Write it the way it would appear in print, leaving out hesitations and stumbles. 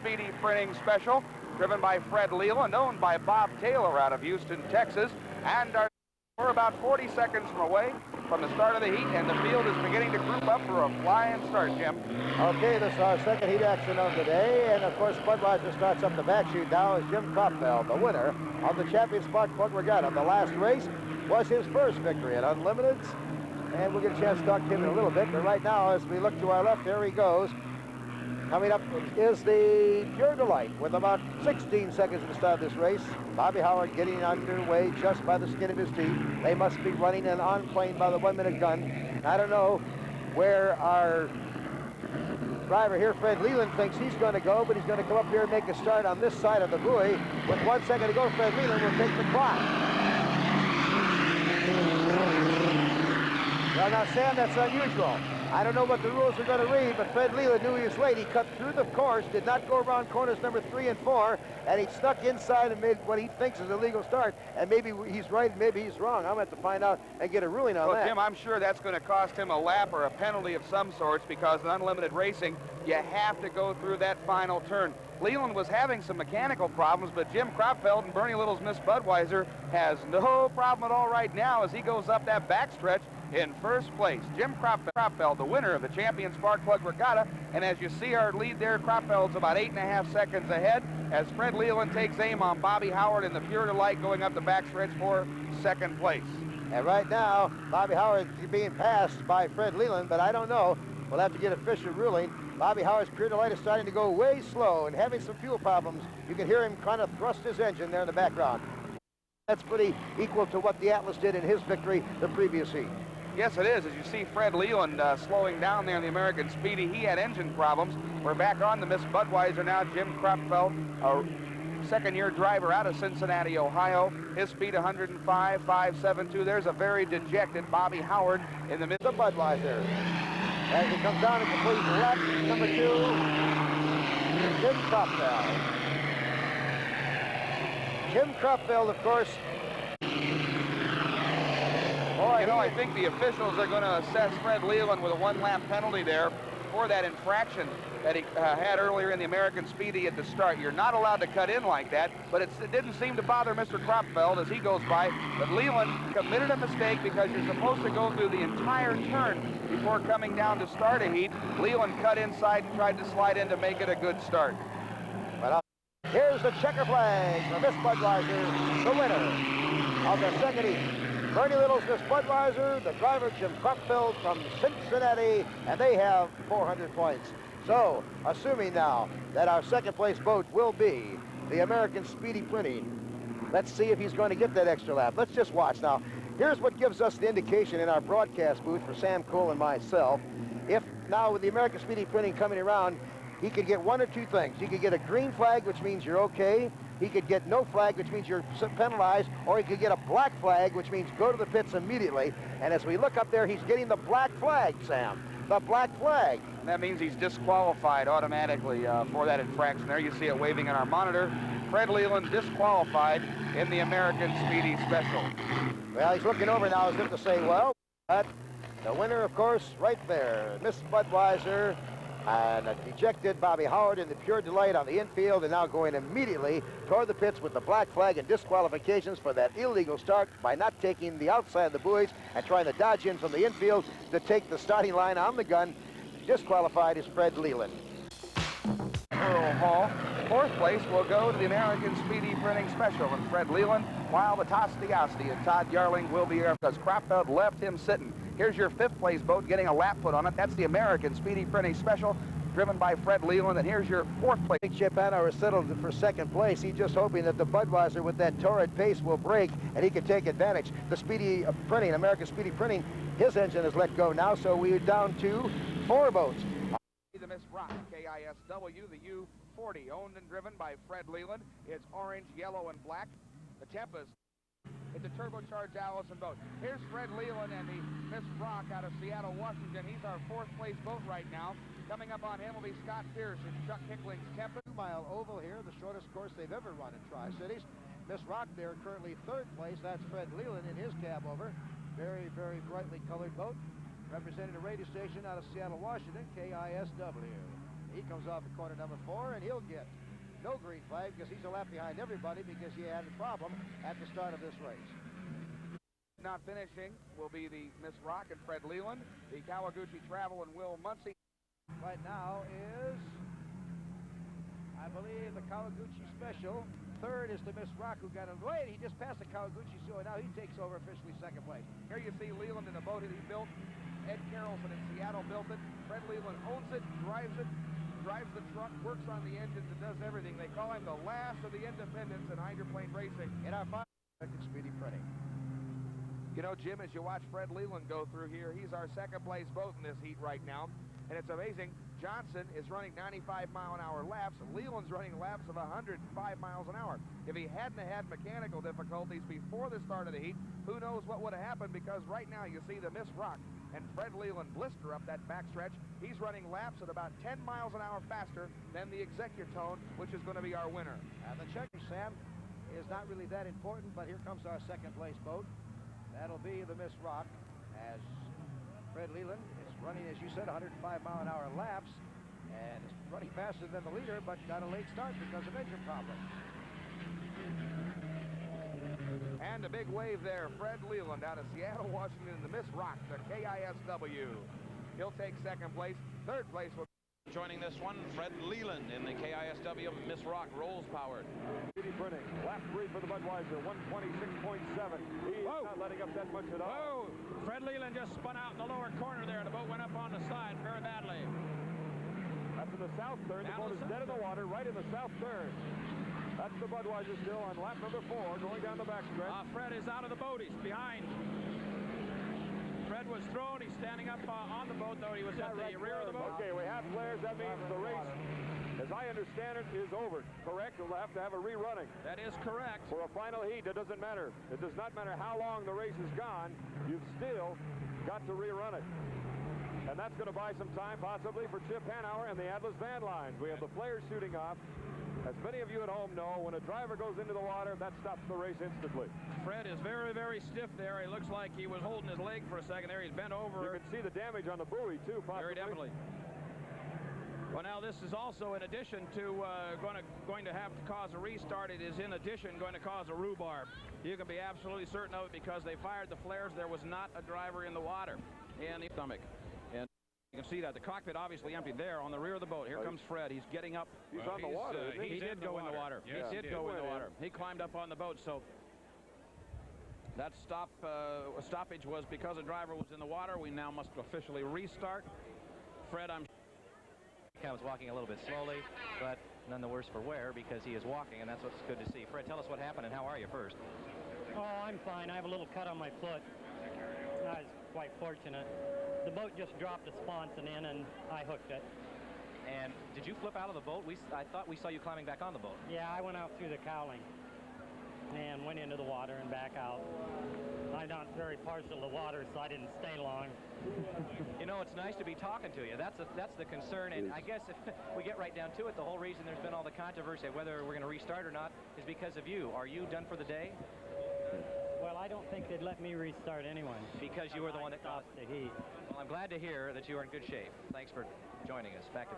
Speedy Printing Special, driven by Fred Leland, owned by Bob Taylor out of Houston, Texas. And we're about 40 seconds away from the start of the heat, and the field is beginning to group up for a flying start, Jim. Okay, this is our second heat action of the day, and of course Budweiser starts up the back chute now as Jim Kropfeld, the winner of the Champion Spark Plug Regatta. The last race was his first victory at Unlimiteds, and we'll get a chance to talk to him in a little bit, but right now as we look to our left, there he goes. Coming up is the Pure Delight with about 16 seconds to start this race. Bobby Howard getting underway just by the skin of his teeth. They must be running an on-plane by the 1-minute gun. I don't know where our driver here, Fred Leland, thinks he's going to go, but he's going to come up here and make a start on this side of the buoy. With 1 second to go, Fred Leland will take the clock. Well, now, Sam, that's unusual. I don't know what the rules are going to read, but Fred Leland knew he was late. He cut through the course, did not go around corners number 3 and 4, and he snuck inside and made what he thinks is a legal start. And maybe he's right, maybe he's wrong. I'm going to have to find out and get a ruling on that. Well, Jim, I'm sure that's going to cost him a lap or a penalty of some sorts, because in unlimited racing, you have to go through that final turn. Leland was having some mechanical problems, but Jim Kropfeld and Bernie Little's Miss Budweiser has no problem at all right now as he goes up that backstretch in first place. Jim Kropfeld, the winner of the Champion Spark Plug Regatta, and as you see our lead there, Kropfeld's about 8.5 seconds ahead as Fred Leland takes aim on Bobby Howard in the Pure Delight going up the backstretch for second place. And right now, Bobby Howard is being passed by Fred Leland, but I don't know. We'll have to get official ruling. Bobby Howard's Pure Delight is starting to go way slow and having some fuel problems. You can hear him trying to thrust his engine there in the background. That's pretty equal to what the Atlas did in his victory the previous heat. Yes, it is. As you see Fred Leland slowing down there in the American Speedy, he had engine problems. We're back on the Miss Budweiser now. Jim Kropfeld, a second-year driver out of Cincinnati, Ohio. His speed 105.572. There's a very dejected Bobby Howard in the midst of Budweiser. As he comes down and completes lap number 2, Jim Kropfeld. Jim Kropfeld, of course. You know, I think the officials are going to assess Fred Leland with a 1-lap penalty there for that infraction that he had earlier in the American Speedy at the start. You're not allowed to cut in like that, but it didn't seem to bother Mr. Kropfeld as he goes by. But Leland committed a mistake because you're supposed to go through the entire turn before coming down to start a heat. Leland cut inside and tried to slide in to make it a good start. But here's the checker flag for Miss Budweiser, the winner of the second heat. Bernie Little's Miss Budweiser, the driver Jim Kropfeld from Cincinnati, and they have 400 points. So, assuming now that our second place boat will be the American Speedy Printing, let's see if he's going to get that extra lap. Let's just watch. Now, here's what gives us the indication in our broadcast booth for Sam Cole and myself. If now with the American Speedy Printing coming around, he could get one or two things. He could get a green flag, which means you're okay. He could get no flag, which means you're penalized, or he could get a black flag, which means go to the pits immediately. And as we look up there, he's getting the black flag, Sam. The black flag. And that means he's disqualified automatically for that infraction. There you see it waving on our monitor. Fred Leland disqualified in the American Speedy Special. Well, he's looking over now as if to say, well, but the winner, of course, right there, Miss Budweiser, and a dejected Bobby Howard in the Pure Delight on the infield, and now going immediately toward the pits with the black flag and disqualifications for that illegal start by not taking the outside of the buoys and trying to dodge in from the infield to take the starting line on the gun. Disqualified is Fred Leland. Earl Hall. Fourth place will go to the American Speedy Printing Special and Fred Leland, while the Tostiosity and Todd Yarling will be here because Kropfeld left him sitting. Here's your fifth place boat getting a lap put on it. That's the American Speedy Printing Special, driven by Fred Leland. And here's your fourth place. Chip Hanauer is settled for second place. He's just hoping that the Budweiser with that torrid pace will break and he can take advantage. The Speedy Printing, American Speedy Printing, his engine is let go now, so we're down to 4 boats. The Miss Rock, KISW, the U40, owned and driven by Fred Leland. It's orange, yellow, and black. The Tempest. It's a turbocharged Allison boat. Here's Fred Leland and the Miss Rock out of Seattle, Washington. He's our fourth place boat right now. Coming up on him will be Scott Pierce and Chuck Hickling's Tempest. Mile oval here, the shortest course they've ever run in Tri-Cities. Miss Rock there currently third place. That's Fred Leland in his cab over. Very, very brightly colored boat. Representing a radio station out of Seattle, Washington, KISW. He comes off at corner number 4, and he'll get no green flag because he's a lap behind everybody because he had a problem at the start of this race. Not finishing will be the Miss Rock and Fred Leland. The Kawaguchi Travel and Will Muncie. Right now is, I believe, the Kawaguchi Special. Third is the Miss Rock, who got it. Wait, he just passed the Kawaguchi, so now he takes over officially second place. Here you see Leland in a boat that he built. Ed Carrollson in Seattle built it. Fred Leland owns it, drives the truck, works on the engines, and does everything. They call him the last of the independents in hydroplane racing. In our final speedy printing. You know, Jim, as you watch Fred Leland go through here, he's our second place boat in this heat right now. And it's amazing. Johnson is running 95-mile-an-hour laps. Leland's running laps of 105 miles an hour. If he hadn't had mechanical difficulties before the start of the heat, who knows what would have happened, because right now you see the Miss Rock and Fred Leland blister up that backstretch. He's running laps at about 10 miles an hour faster than the Executone, which is going to be our winner. And the checker, Sam, is not really that important, but here comes our second place boat. That'll be the Miss Rock, as Fred Leland is running, as you said, 105-mile-an-hour laps, and is running faster than the leader, but got a late start because of engine problems. And a big wave there. Fred Leland out of Seattle, Washington, in the Miss Rock, the KISW. He'll take second place. Third place will... Joining this one, Fred Leland in the KISW Miss Rock Rolls powered. Speedy printing. Lap 3 for the Budweiser, 126.7. He's not letting up that much at all. Whoa! Fred Leland just spun out in the lower corner there. The boat went up on the side very badly. That's in the south third. The boat is dead in the water, right in the south third. That's the Budweiser still on lap number 4, going down the backstretch. Fred is out of the boat. He's behind. Fred was thrown. He's standing up on the boat, though. He was at the rear of the boat. Okay, we have flares. That means the race, as I understand it, is over. Correct? We'll have to have a rerunning. That is correct. For a final heat, it doesn't matter. It does not matter how long the race is gone. You've still got to rerun it. And that's going to buy some time, possibly, for Chip Hanauer and the Atlas van lines. We have the flares shooting off. As many of you at home know, when a driver goes into the water, that stops the race instantly. Fred is very, very stiff there. He looks like he was holding his leg for a second there. He's bent over. You can see the damage on the buoy, too, possibly. Very definitely. Well, now this is also in addition to going to have to cause a restart. It is in addition going to cause a rhubarb. You can be absolutely certain of it because they fired the flares. There was not a driver in the water in the stomach. And you can see that the cockpit obviously emptied there on the rear of the boat. Here comes Fred. He's getting up. He's on the water. He did go in the water. Yes, he did go in the water. He climbed up on the boat. So that stoppage was because a driver was in the water. We now must officially restart. Fred, I was walking a little bit slowly, but none the worse for wear because he is walking, and that's what's good to see. Fred, tell us what happened and how are you first? Oh, I'm fine. I have a little cut on my foot. I was quite fortunate. The boat just dropped a sponson in, and I hooked it. And did you flip out of the boat? I thought we saw you climbing back on the boat. Yeah, I went out through the cowling and went into the water and back out. I'm not very partial to water, so I didn't stay long. You know, it's nice to be talking to you. That's the concern, and I guess if we get right down to it, the whole reason there's been all the controversy of whether we're going to restart or not is because of you. Are you done for the day? Well, I don't think they'd let me restart anyway. Because you were the one that caused the heat. Well, I'm glad to hear that you are in good shape. Thanks for joining us. Back to